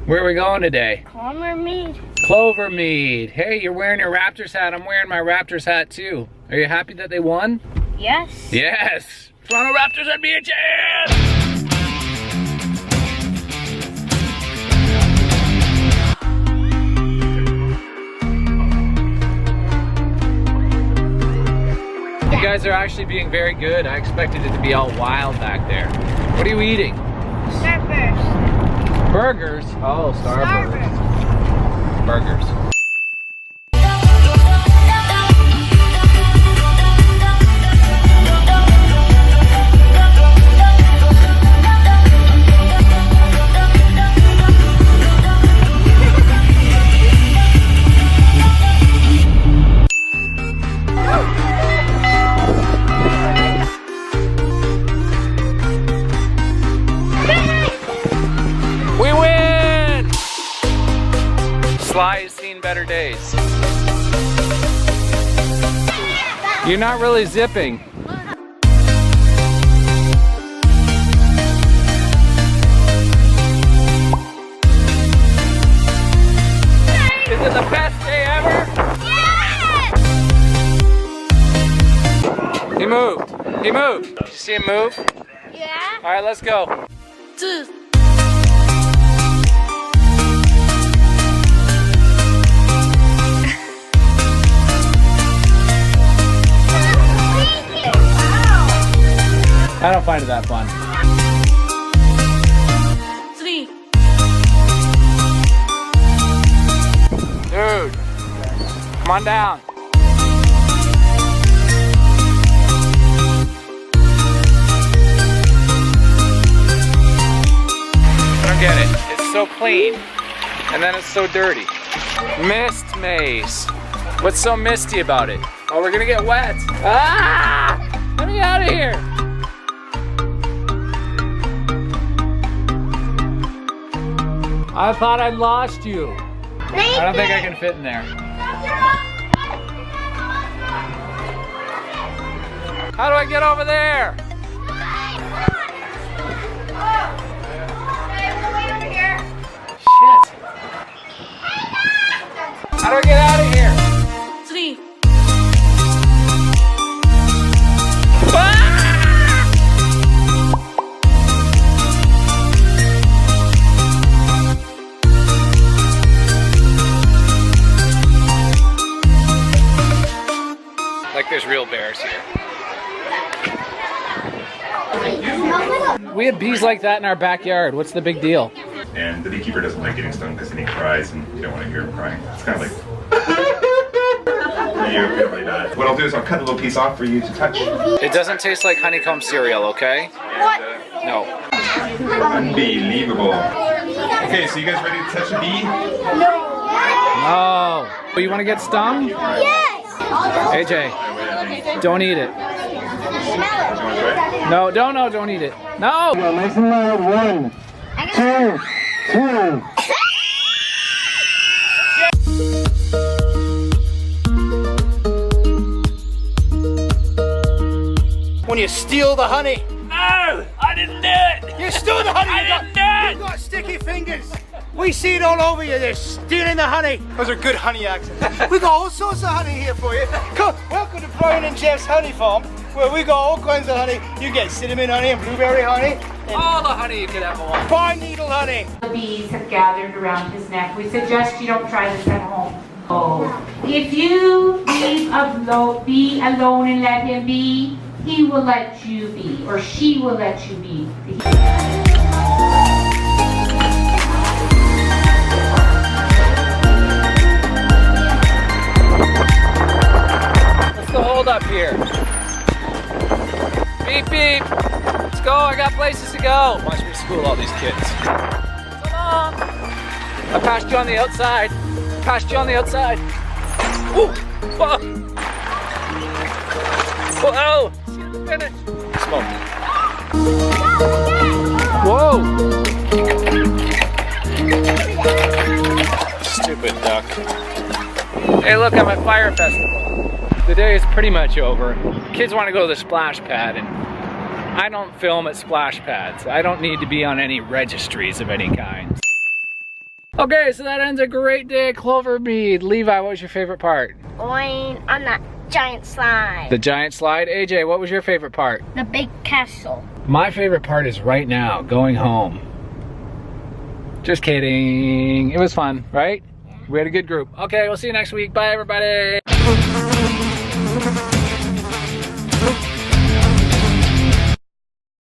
Where are we going today? Clovermead. Clovermead. Hey, you're wearing your Raptors hat. I'm wearing my Raptors hat too. Are you happy that they won? Yes. Yes. Toronto Raptors NBA champs! You guys are actually being very good. I expected it to be all wild back there. What are you eating? Starburst. Burgers? Oh, Starburst. Burgers. Sly has seen better days. You're not really zipping. Is it the best day ever? Yes! He moved. He moved. Did you see him move? Yeah. All right, let's go. I don't find it that fun. 3. Dude, come on down. I don't get it. It's so clean, and then it's so dirty. Mist maze. What's so misty about it? Oh, we're gonna get wet. Ah! Let me out of here. I thought I lost you. I don't think I can fit in there. How do I get over there? Shit. How do I get out of here? 3. Like there's real bears here. We have bees like that in our backyard. What's the big deal? And the beekeeper doesn't like getting stung because then he cries and you don't want to hear him crying. It's kind of like... you really bad. What I'll do is I'll cut a little piece off for you to touch. It doesn't taste like honeycomb cereal, okay? What? No. Unbelievable. Okay, so you guys ready to touch a bee? No. Oh, you want to get stung? Yes. AJ, don't eat it. No, don't eat it. No! Nice and loud. 1, 2, 3. When you steal the honey. No! I didn't do it! You stole the honey! I didn't do it! You got sticky fingers! We see it all over you, they're stealing the honey! Those are good honey accents. We got all sorts of honey here for you. Come, welcome to Brian and Jeff's Honey Farm, where we got all kinds of honey. You get cinnamon honey and blueberry honey. And All the honey you could ever want. pine needle honey. The bees have gathered around his neck. We suggest you don't try this at home. Oh. If you leave a bee alone and let him be, he will let you be, or she will let you be. What's the hold up here? Beep beep! Let's go, I got places to go. Watch me school all these kids. So long! I passed you on the outside. Passed you on the outside. Ooh! Whoa! Whoa! Finish! Smoke. Whoa! Stupid duck. Hey look, I'm at Fire Festival. The day is pretty much over. Kids want to go to the splash pad and I don't film at splash pads. I don't need to be on any registries of any kind. Okay, so that ends a great day at Clovermead. Levi, what was your favorite part? Going on that giant slide. The giant slide. AJ, what was your favorite part? The big castle. My favorite part is right now, going home. Just kidding. It was fun, right? We had a good group. Okay, we'll see you next week. Bye, everybody.